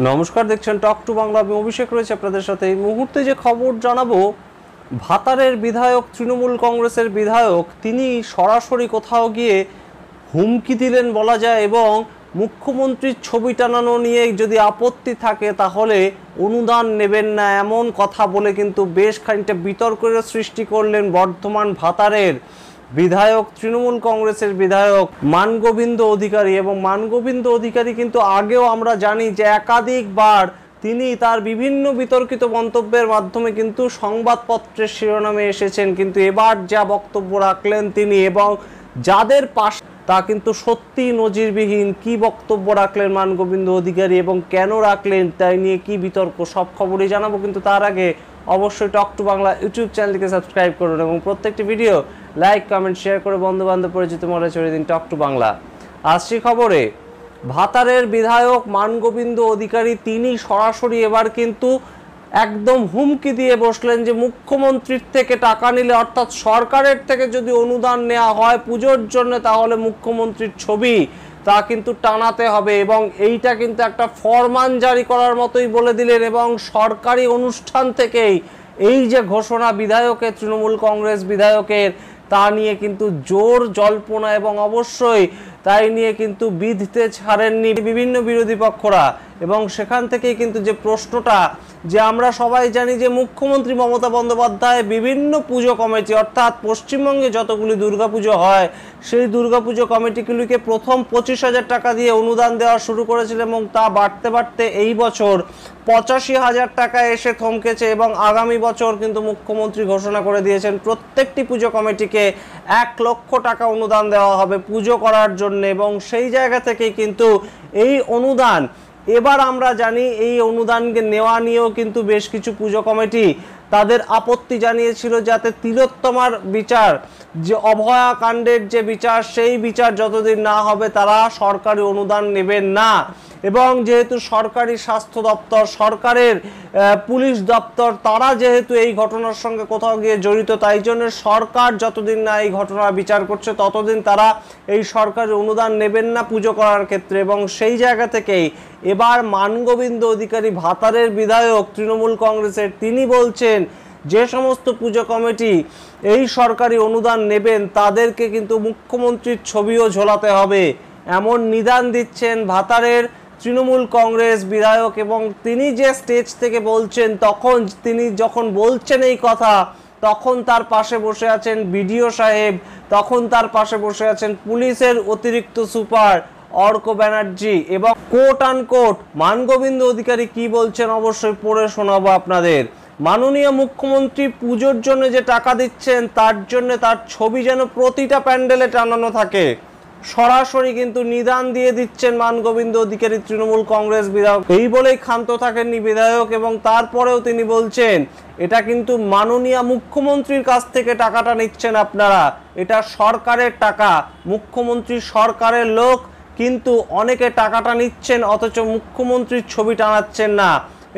নমস্কার, দেখছেন talk to Bangla. আমি অভিষেক রয়েছে আপনাদের সাথে। এই মুহূর্তে যে খবর জানাবো, ভাতারের বিধায়ক, তৃণমূল কংগ্রেসের বিধায়ক, তিনি সরাসরি কোথাও গিয়ে হুমকি দিলেন বলা যায়, এবং মুখ্যমন্ত্রীর ছবি টানানো নিয়ে যদি আপত্তি থাকে তাহলে অনুদান নেবেন না, এমন কথা বলে কিন্তু বেশ খানিকটা বিতর্কের সৃষ্টি করলেন বর্ধমান ভাতারের বিধায়ক, তৃণমূল কংগ্রেসের বিধায়ক মানগোবিন্দ অধিকারী। এবং মানগোবিন্দ অধিকারী কিন্তু আগেও আমরা জানি যে একাধিকবার তিনি তার বিভিন্ন বিতর্কিত মন্তব্যের মাধ্যমে কিন্তু সংবাদপত্রের শিরোনামে এসেছেন, কিন্তু এবার যা বক্তব্য রাখলেন তিনি, এবং যাদের পাশে তা কিন্তু সত্যি নজিরবিহীন। কি বক্তব্য রাখলেন মানগোবিন্দ অধিকারী এবং কেন রাখলেন, তাই নিয়ে কি বিতর্ক, সব খবরই জানাবো। কিন্তু তার আগে অবশ্যই টক টু বাংলা ইউটিউব চ্যানেলটিকে সাবস্ক্রাইব করুন এবং প্রত্যেকটি ভিডিও লাইক, কমেন্ট, শেয়ার করে বন্ধু বান্ধব, পরিচিত মনে ছড়িয়ে দিন। Talk to Bangla. আসছি খবরে। ভাতারের বিধায়ক মানগোবিন্দ অধিকারী তিনি সরাসরি এবার কিন্তু একদম হুমকি দিয়ে বসলেন যে মুখ্যমন্ত্রীর থেকে টাকা নিলে, অর্থাৎ সরকারের থেকে যদি অনুদান নেওয়া হয় পুজোর জন্য, তাহলে মুখ্যমন্ত্রীর ছবি তা কিন্তু টানাতে হবে, এবং এইটা কিন্তু একটা ফরমান জারি করার মতোই বলে দিলেন। এবং সরকারি অনুষ্ঠান থেকেই এই যে ঘোষণা বিধায়কের, তৃণমূল কংগ্রেস বিধায়কের, তা নিয়ে কিন্তু জোর জল্পনা, এবং অবশ্যই তাই নিয়ে কিন্তু বিধতে ছাড়েননি বিভিন্ন বিরোধী পক্ষরা। এবং সেখান থেকেই কিন্তু যে প্রশ্নটা, যে আমরা সবাই জানি যে মুখ্যমন্ত্রী মমতা বন্দ্যোপাধ্যায় বিভিন্ন পুজো কমিটি, অর্থাৎ পশ্চিমবঙ্গে যতগুলি দুর্গাপুজো হয় সেই দুর্গাপুজো কমিটিগুলিকে প্রথম 25,000 টাকা দিয়ে অনুদান দেওয়া শুরু করেছিলেন, এবং তা বাড়তে বাড়তে এই বছর 85,000 টাকা এসে থমকেছে। এবং আগামী বছর কিন্তু মুখ্যমন্ত্রী ঘোষণা করে দিয়েছেন প্রত্যেকটি পুজো কমিটিকে 1 লক্ষ টাকা অনুদান দেওয়া হবে পুজো করার জন্য। এবং সেই জায়গা থেকেই কিন্তু এই অনুদান, এবার আমরা জানি এই অনুদানকে নেওয়া নিয়েও কিন্তু বেশ কিছু পুজো কমিটি তাদের আপত্তি জানিয়েছিল, যাতে তিলোত্তমার বিচার, যে অভয়া কাণ্ডের যে বিচার, সেই বিচার যতদিন না হবে তারা সরকারি অনুদান নেবেন না। এবং যেহেতু সরকারি স্বাস্থ্য দপ্তর, সরকারের পুলিশ দপ্তর, তারা যেহেতু এই ঘটনার সঙ্গে কোথাও গিয়ে জড়িত, তাই জন্য সরকার যতদিন না এই ঘটনার বিচার করছে ততদিন তারা এই সরকারি অনুদান নেবেন না পুজো করার ক্ষেত্রে। এবং সেই জায়গা থেকেই এবার মানগোবিন্দ অধিকারী, ভাতারের বিধায়ক, তৃণমূল কংগ্রেসের, তিনি বলছেন যে সমস্ত পুজো কমিটি এই সরকারি অনুদান নেবেন তাদেরকে কিন্তু মুখ্যমন্ত্রীর ছবিও ঝোলাতে হবে, এমন নিদান দিচ্ছেন ভাতারের তৃণমূল কংগ্রেস বিধায়ক। এবং তিনি যে স্টেজ থেকে বলছেন, তখন তিনি যখন বলছেন এই কথা, তখন তার পাশে বসে আছেন বিডিও সাহেব, তখন তার পাশে বসে আছেন পুলিশের অতিরিক্ত সুপার অর্ক ব্যানার্জি। এবং কোট আনকোট মানগোবিন্দ অধিকারী কি বলছেন অবশ্যই পড়ে শোনাবো আপনাদের। মাননীয় মুখ্যমন্ত্রী পুজোর জন্য যে টাকা দিচ্ছেন তার জন্য তার ছবি যেন প্রতিটা প্যান্ডেলে টানানো থাকে, সরাসরি কিন্তু নিদান দিয়ে দিচ্ছেন মানগোবিন্দ অধিকারী, তৃণমূল কংগ্রেস বিধায়ক। এই বলেই ক্ষান্ত থাকেননি বিধায়ক, এবং তারপরেও তিনি বলছেন এটা কিন্তু মাননীয় মুখ্যমন্ত্রীর কাছ থেকে টাকাটা নিচ্ছেন আপনারা, এটা সরকারের টাকা, মুখ্যমন্ত্রী সরকারের লোক, কিন্তু অনেকে টাকাটা নিচ্ছেন অথচ মুখ্যমন্ত্রীর ছবি টানাচ্ছেন না।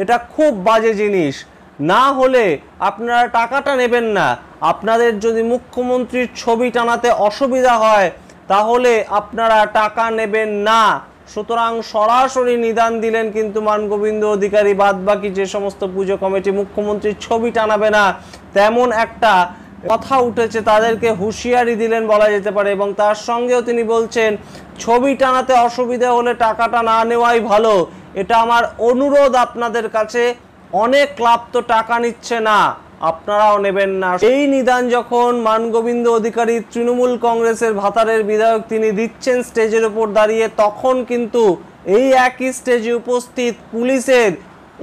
এটা খুব বাজে জিনিস। না হলে আপনারা টাকাটা নেবেন না, আপনাদের যদি মুখ্যমন্ত্রীর ছবি টানাতে অসুবিধা হয় তাহলে আপনারা টাকা নেবেন না। সুতরাং সরাসরি নিদান দিলেন কিন্তু মানগোবিন্দ অধিকারী। বাদ বাকি যে সমস্ত পুজো কমিটি মুখ্যমন্ত্রীর ছবি টানাবে না তেমন একটা কথা উঠেছে, তাদেরকে হুঁশিয়ারি দিলেন বলা যেতে পারে। এবং তার সঙ্গেও তিনি বলছেন ছবি টানাতে অসুবিধা হলে টাকাটা না নেওয়াই ভালো, এটা আমার অনুরোধ আপনাদের কাছে। অনেক ক্লাব তো টাকা নিচ্ছে না, আপনারাও নেবেন না। এই নিদান যখন মানগোবিন্দ অধিকারী, তৃণমূল কংগ্রেসের ভাতারের বিধায়ক, তিনি দিচ্ছেন স্টেজের উপর দাঁড়িয়ে, তখন কিন্তু এই একই স্টেজে উপস্থিত পুলিশের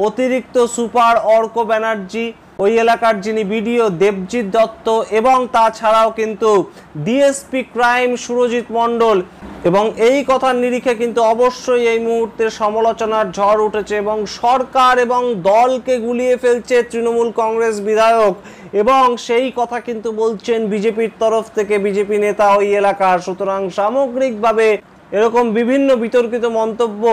অতিরিক্ত সুপার অর্ক ব্যানার্জি, ওই এলাকার যিনি বিডিও দেবজিৎ দত্ত, এবং তাছাড়াও কিন্তু ডিএসপি ক্রাইম সুরজিৎ মণ্ডল। এবং এই কথার নিরিখে কিন্তু অবশ্যই এই মুহূর্তে সমালোচনার ঝড় উঠেছে, এবং সরকার এবং দলকে গুলিয়ে ফেলছে তৃণমূল কংগ্রেস বিধায়ক। এবং সেই কথা কিন্তু বলছেন বিজেপির তরফ থেকে, বিজেপি নেতা ওই এলাকার। সুতরাং সামগ্রিকভাবে এরকম বিভিন্ন বিতর্কিত মন্তব্য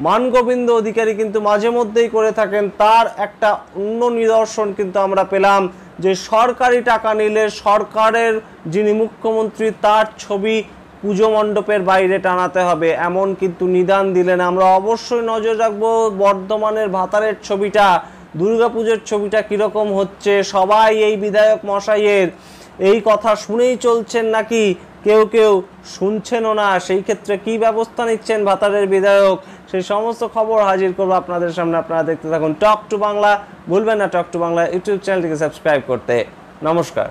মানগোবিন্দ অধিকারী কিন্তু মাঝে মধ্যেই করে থাকেন। তার একটা অন্য নিদর্শন কিন্তু আমরা পেলাম, যে সরকারি টাকা নিলে সরকারের যিনি মুখ্যমন্ত্রী তার ছবি পুজো মণ্ডপের বাইরে টানাতে হবে, এমন কিন্তু নিদান দিলেন। আমরা অবশ্যই নজর রাখবো বর্ধমানের ভাতারের ছবিটা, দুর্গাপুজোর ছবিটা কীরকম হচ্ছে। সবাই এই বিধায়ক মশাইয়ের এই কথা শুনেই চলছেন নাকি কেউ কেউ শুনছেনও না? সেই ক্ষেত্রে কি ব্যবস্থা নিচ্ছেন ভাতারের বিধায়ক, সেই সমস্ত খবর হাজির করবো আপনাদের সামনে। আপনারা দেখতে থাকুন টক টু বাংলা। ভুলবেন না টক টু বাংলা ইউটিউব চ্যানেলটিকে সাবস্ক্রাইব করতে। নমস্কার।